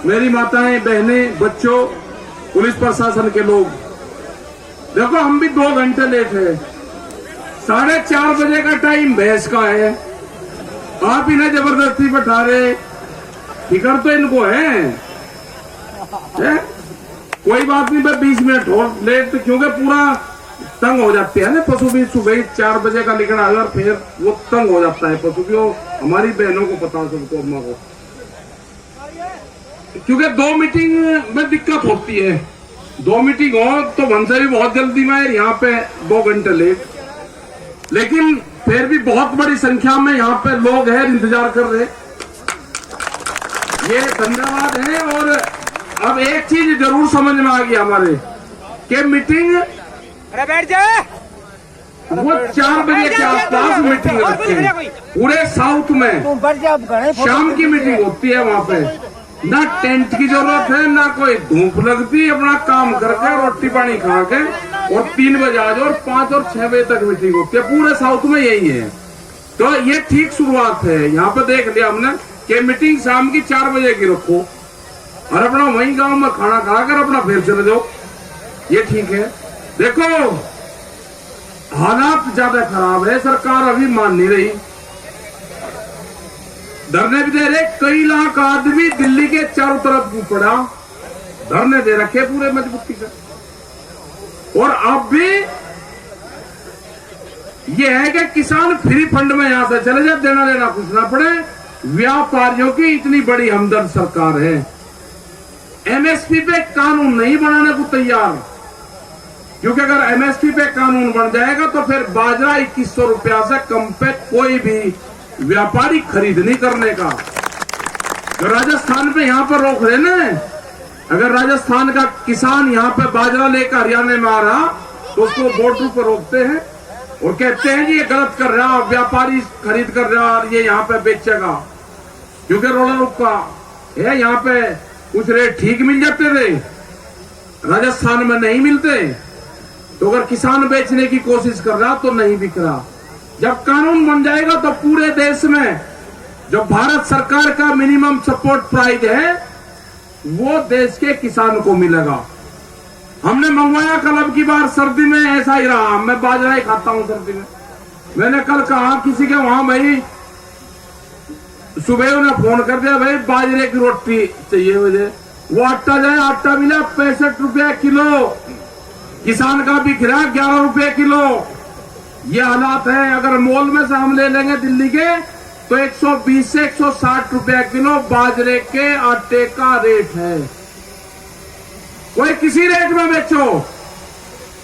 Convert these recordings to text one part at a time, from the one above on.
मेरी माताएं, बहनें, बच्चों, पुलिस प्रशासन के लोग, देखो हम भी 2 घंटे लेट है। 4:30 बजे का टाइम भैंस का है, आप इन्हें जबरदस्ती बैठा रहे। फिक्र तो इनको है? कोई बात नहीं भाई, 20 मिनट हो लेट, क्योंकि पूरा तंग हो जाते हैं ना पशु भी। सुबह 4 बजे का निकल आया और फिर वो तंग हो जाता है पशु भी। हमारी बहनों को पता, सबको, अम्मा को, क्योंकि 2 मीटिंग में दिक्कत होती है। 2 मीटिंग हो तो वंशा भी बहुत जल्दी में, यहाँ पे 2 घंटे लेट। लेकिन फिर भी बहुत बड़ी संख्या में यहाँ पे लोग हैं, इंतजार कर रहे। ये धन्यवाद है। और अब एक चीज जरूर समझ में आ गई हमारे कि मीटिंग वो 4 बजे के आसपास मीटिंग रखते हैं पूरे साउथ में। शाम की मीटिंग होती है वहाँ पे, ना टेंट की जरूरत है, ना कोई धूप लगती। अपना काम करके रोटी पानी खा के और 3 बजे आ जाओ और 5 और 6 बजे तक मीटिंग होती है। पूरे साउथ में यही है। तो ये ठीक शुरुआत है। यहाँ पे देख लिया हमने कि मीटिंग शाम की 4 बजे की रखो और अपना वहीं गांव में खाना खाकर अपना फिर चले जाओ, ये ठीक है। देखो हालात ज्यादा खराब है, सरकार अभी मान नहीं रही, धरने भी दे रहे। कई लाख आदमी दिल्ली के चारों तरफ पड़ा, धरने दे रखे पूरे मजबूती से। और अब भी ये है कि किसान फ्री फंड में यहां से चले जाए, देना लेना कुछ ना पड़े। व्यापारियों की इतनी बड़ी हमदर्द सरकार है। एमएसपी पे कानून नहीं बनाने को तैयार, क्योंकि अगर एमएसपी पे कानून बन जाएगा तो फिर बाजरा 2100 रुपया से कम पे कोई भी व्यापारी खरीद नहीं करने का। तो राजस्थान पे यहाँ पर रोक रहे ना, अगर राजस्थान का किसान यहाँ पे बाजरा लेकर हरियाणा में आ रहा तो उसको बॉर्डर पर रोकते हैं और कहते हैं कि ये गलत कर रहा, व्यापारी खरीद कर रहा और ये यहाँ पे बेचेगा। क्योंकि रोला रुका है, यहाँ पे कुछ रेट ठीक मिल जाते थे, राजस्थान में नहीं मिलते। तो अगर किसान बेचने की कोशिश कर रहा तो नहीं बिक रहा। जब कानून बन जाएगा तो पूरे देश में जो भारत सरकार का मिनिमम सपोर्ट प्राइस है वो देश के किसान को मिलेगा। हमने मंगवाया कल, अब की बार सर्दी में ऐसा ही रहा, मैं बाजरा ही खाता हूं सर्दी में। मैंने कल कहा किसी के वहां, भाई सुबह उन्हें फोन कर दिया, भाई बाजरे की रोटी चाहिए मुझे। वो आटा जाए, आटा मिला 65 रुपया किलो, किसान का बिक रहा 11 रुपये किलो। ये हालात है। अगर मॉल में से हम ले लेंगे दिल्ली के तो 120 से 160 रुपया किलो बाजरे के आटे का रेट है। कोई किसी रेट में बेचो,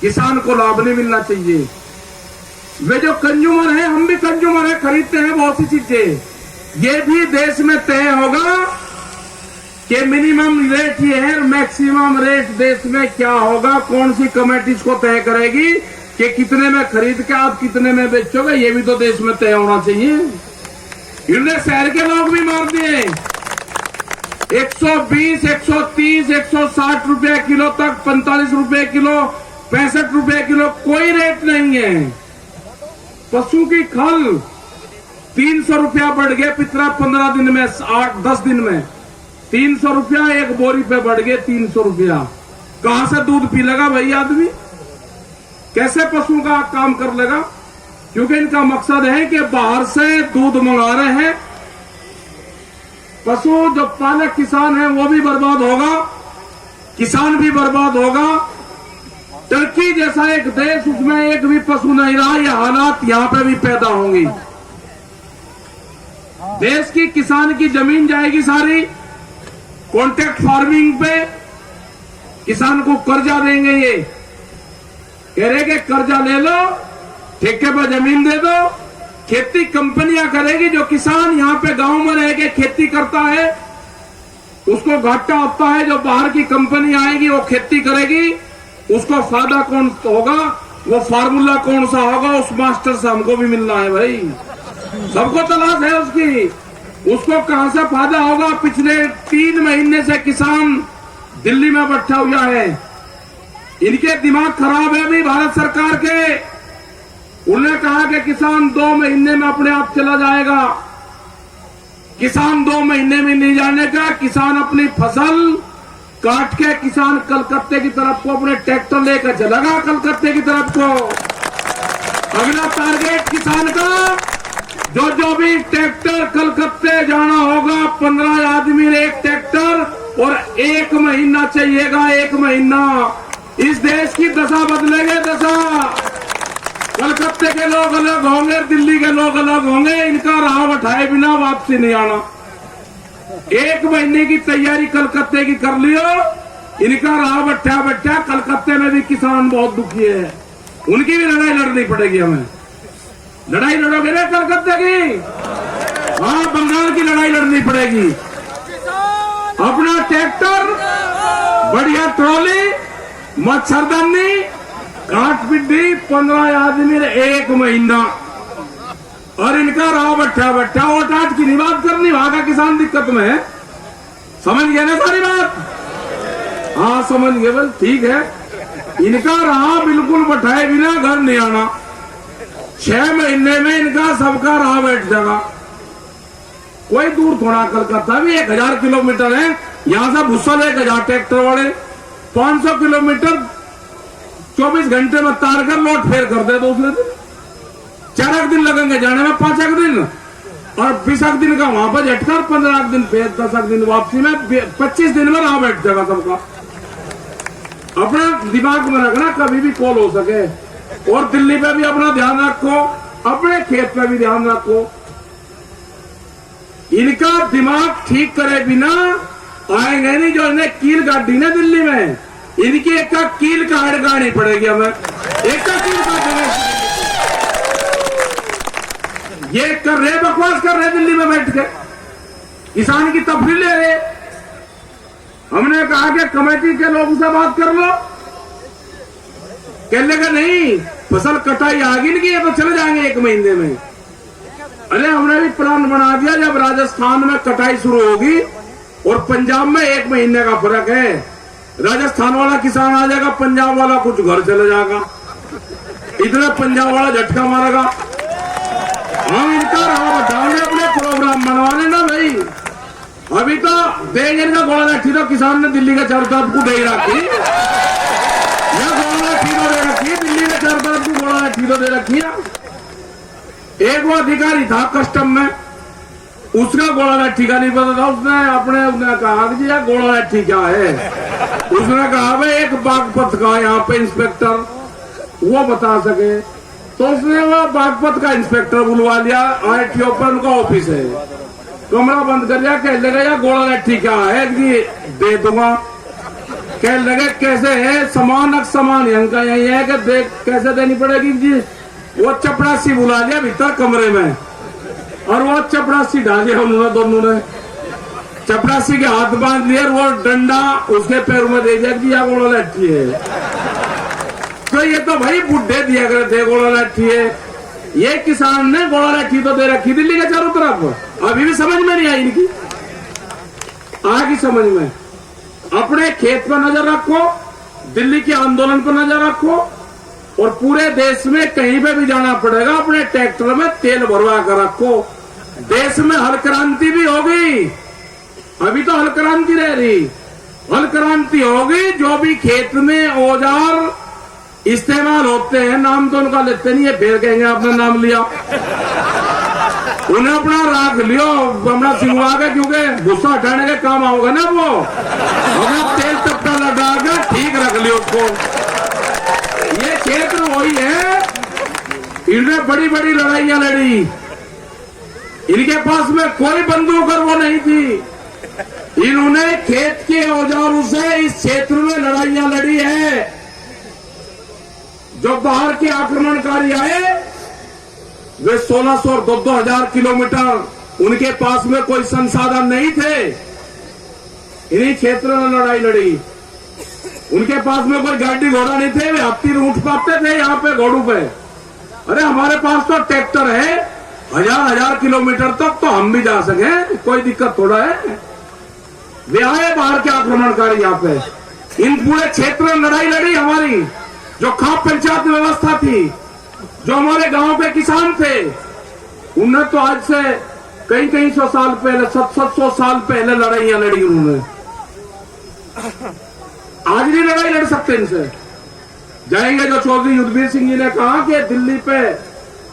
किसान को लाभ नहीं मिलना चाहिए। वे जो कंज्यूमर है, हम भी कंज्यूमर है, खरीदते हैं बहुत सी चीजें। ये भी देश में तय होगा कि मिनिमम रेट ये है, मैक्सिमम रेट देश में क्या होगा, कौन सी कमेटी इसको तय करेगी कि कितने में खरीद के आप कितने में बेचोगे। ये भी तो देश में तय होना चाहिए। इन्होंने शहर के लोग भी मार दिए 120, 130, 160 रुपए किलो तक, 45 रुपए किलो, 65 रुपए किलो, कोई रेट नहीं है। पशु की खल 300 रुपया बढ़ गया पिछला 15 दिन में, 8-10 दिन में 300 रुपया एक बोरी पे बढ़ गए, 300 रुपया। कहां से दूध पी लेगा भाई आदमी, कैसे पशु का काम कर लेगा? क्योंकि इनका मकसद है कि बाहर से दूध मंगा रहे हैं। पशु जो पालक किसान है वो भी बर्बाद होगा, किसान भी बर्बाद होगा। टर्की जैसा एक देश, उसमें एक भी पशु नहीं रहा। ये हालात यहां पे भी पैदा होंगी। देश की किसान की जमीन जाएगी सारी कॉन्ट्रैक्ट फार्मिंग पे, किसान को कर्जा देंगे। ये कह रहे कि कर्जा ले लो, ठेके पर जमीन दे दो, खेती कंपनियां करेगी। जो किसान यहाँ पे गांव में रह के खेती करता है उसको घाटा होता है, जो बाहर की कंपनी आएगी वो खेती करेगी, उसको फायदा कौन होगा, वो फार्मूला कौन सा होगा, उस मास्टर से हमको भी मिलना है भाई। सबको तलाश है उसकी, उसको कहां से फायदा होगा। पिछले 3 महीने से किसान दिल्ली में बैठा हुआ है, इनके दिमाग खराब है अभी भारत सरकार के। उन्होंने कहा कि किसान 2 महीने में अपने आप चला जाएगा। किसान 2 महीने में नहीं जाने का, किसान अपनी फसल काट के किसान कलकत्ते की तरफ को अपने ट्रैक्टर लेकर चलेगा, कलकत्ते की तरफ को। अगला टारगेट किसान का, जो भी ट्रैक्टर कलकत्ते जाना होगा, 15 आदमी एक ट्रैक्टर और 1 महीना चाहिएगा, 1 महीना। इस देश की दशा बदलेगी, दशा। कलकत्ते के लोग अलग होंगे, दिल्ली के लोग अलग होंगे, इनका राह उठाए बिना वापसी नहीं आना। 1 महीने की तैयारी कलकत्ते की कर लियो, इनका राह बैठा कलकत्ते में भी किसान बहुत दुखी है, उनकी भी लड़ाई लड़नी पड़ेगी हमें। लड़ाई लड़ोगे ना कलकत्ते की? हाँ, बंगाल की लड़ाई लड़नी पड़ेगी। अपना ट्रैक्टर, बढ़िया ट्रॉली, मच्छरदानी, काट पिड्डी, 15 आदमी 1 महीना, और इनका राह बैठा वोट आठ की नहीं बात करनी। वहां का किसान दिक्कत में है, समझ गए ना सारी बात? हाँ समझ गए, बस ठीक है। इनका राह बिल्कुल बैठाए बिना घर नहीं आना। 6 महीने में इनका सबका राह बैठ जाएगा। कोई दूर थोड़ा, कलकत्ता भी 1000 किलोमीटर है, यहां से भूसा 1000 ट्रैक्टर वाले 500 किलोमीटर 24 घंटे में तार कर लोट फेर कर दे दूसरे दिन। 4 दिन लगेंगे जाने में, 5 दिन, और 20 दिन का वहां पर झटकर 15 दिन फेर, 10 दिन वापसी में, 25 दिन में राह बैठ जाएगा सबका। अपना दिमाग में रखना, कभी भी कॉल हो सके। और दिल्ली पे भी अपना ध्यान रखो, अपने खेत पे भी ध्यान रखो। इनका दिमाग ठीक करे बिना आएंगे नहीं। जो इन्हें कील गाड़ी ना दिल्ली में, इनकी एक का कील काट गाड़ी पड़ेगी हमें, एक का कील काटेंगे। ये कर रहे, बकवास कर रहे दिल्ली में बैठ के, किसान की तफरी ले रहे। हमने कहा कि कमेटी के लोगों से बात कर लो, कहने का नहीं, फसल कटाई आ गई नहीं, तो चले जाएंगे 1 महीने में। अरे हमने भी प्लान बना दिया, जब राजस्थान में कटाई शुरू होगी और पंजाब में 1 महीने का फर्क है। राजस्थान वाला किसान आ जाएगा, पंजाब वाला कुछ घर चले जाएगा, इतना पंजाब वाला झटका मारेगा। हम इनका राह बताओगे, अपने प्रोग्राम बनवाने ना भाई। अभी तो बेजन का गोला लाठी तो किसान ने दिल्ली के चारों तरफ को दे रखी, गोला लाठी तो दे रखी, दिल्ली के चारों तरफ को गोला लाठी तो दे रखी। एक वो अधिकारी था कस्टम में, उसका गोला लाठी का नहीं पता था। उसने कहा कि जी गोला लाठी क्या है? उसने कहा भाई एक बागपत का यहाँ पे इंस्पेक्टर वो बता सके, तो उसने वो बागपत का इंस्पेक्टर बुलवा लिया। आरटीओ पर उनका ऑफिस है, कमरा बंद कर लिया। कहने लगा यार गोला लाठी क्या है कि दे दूंगा। कहने लगे कैसे है? समान का यही है कि देख कैसे देनी पड़ेगी जी। वो चपड़ासी बुला लिया भीतर कमरे में, और वो चपड़ासी डालिया उन्होंने, दोनों ने चपड़ासी के हाथ बांध लिए, वो डंडा उसके पैर में दे दिया कि यह गोला लाठी है। तो ये तो भाई बुढ़े दिया करे थे गोला लाठी है। ये किसान ने गोला लाठी तो दे रखी दिल्ली के चारों तरफ। अभी भी समझ में नहीं आई इनकी, आगे समझ में। अपने खेत पर नजर रखो, दिल्ली के आंदोलन पर नजर रखो, और पूरे देश में कहीं पे भी जाना पड़ेगा अपने ट्रैक्टर में तेल भरवा कर रखो। देश में हल क्रांति भी होगी, अभी तो हल क्रांति रह रही, हल क्रांति होगी। जो भी खेत में औजार इस्तेमाल होते हैं, नाम तो उनका लेते नहीं है, फिर कहेंगे आपने नाम लिया, उन्हें अपना राख लियो, अपना सिंगवा के, क्योंकि गुस्सा हटाने के काम आओगे ना वो। अपना तेल चपटा लगा के ठीक रख लियो उसको। ये क्षेत्र वही है, इन्होंने बड़ी बड़ी लड़ाइयां लड़ी, इनके पास में कोई बंदूक और वो नहीं थी। इन्होंने खेत के औजारों से इस क्षेत्र में लड़ाइयां लड़ी है। जो बाहर के आक्रमणकारी आए वे 1600 और 2000 किलोमीटर, उनके पास में कोई संसाधन नहीं थे, इन्हीं क्षेत्र में लड़ाई लड़ी। उनके पास में कोई गाड़ी घोड़ा नहीं थे, वे हाथी उठ पाते थे यहाँ पे घोड़ों पे। अरे हमारे पास तो ट्रैक्टर है, 1000 किलोमीटर तक तो हम भी जा सके, कोई दिक्कत थोड़ा है। वे आए बाहर के आक्रमणकारी यहाँ पे, इन पूरे क्षेत्र में लड़ाई लड़ी हमारी। जो खाप पंचायत व्यवस्था थी, जो हमारे गांव के किसान थे, उन्हें तो आज से कई कई 100 साल पहले 700 साल पहले लड़ाइयां लड़ी उन्होंने। आज नहीं लड़ाई लड़ सकते इनसे। जाएंगे जो चौधरी युद्धवीर सिंह जी ने कहा कि दिल्ली पे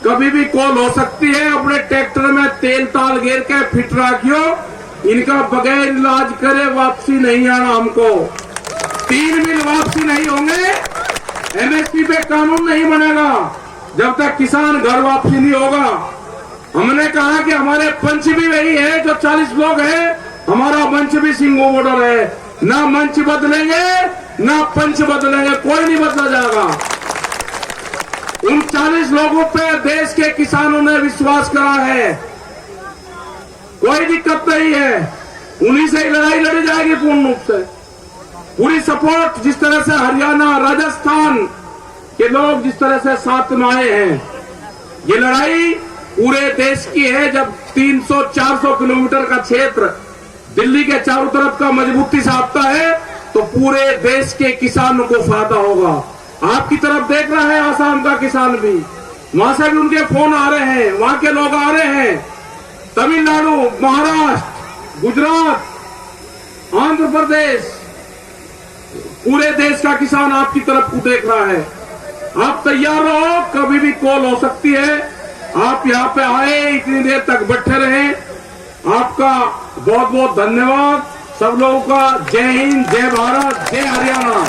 कभी भी कॉल हो सकती है, अपने ट्रैक्टर में तेल ताल घेर के फिट रखियो, इनका बगैर इलाज करे वापसी नहीं आना हमको। 3 मिल वापसी नहीं होंगे, एमएसपी पे कानून नहीं बनेगा जब तक किसान घर वापसी नहीं होगा। हमने कहा कि हमारे पंच भी वही है जो 40 लोग हैं, हमारा मंच भी सिंगो बॉर्डर है। ना मंच बदलेंगे ना पंच बदलेंगे, कोई नहीं बदला जाएगा। उन 40 लोगों पे देश के किसानों ने विश्वास करा है, कोई दिक्कत नहीं है, उन्हीं से ही लड़ाई लड़ी जाएगी पूर्ण रूप से। पूरी सपोर्ट जिस तरह से हरियाणा राजस्थान के लोग जिस तरह से साथ में आए हैं, ये लड़ाई पूरे देश की है। जब 300-400 किलोमीटर का क्षेत्र दिल्ली के चारों तरफ का मजबूती से आता है तो पूरे देश के किसानों को फायदा होगा। आपकी तरफ देख रहा है आसाम का किसान भी, वहां से भी उनके फोन आ रहे हैं, वहां के लोग आ रहे हैं। तमिलनाडु, महाराष्ट्र, गुजरात, आंध्र प्रदेश, पूरे देश का किसान आपकी तरफ को देख रहा है। आप तैयार रहो, कभी भी कॉल हो सकती है। आप यहाँ पे आए, इतनी देर तक बैठे रहे, आपका बहुत बहुत धन्यवाद। सब लोगों का जय हिंद, जय भारत, जय हरियाणा।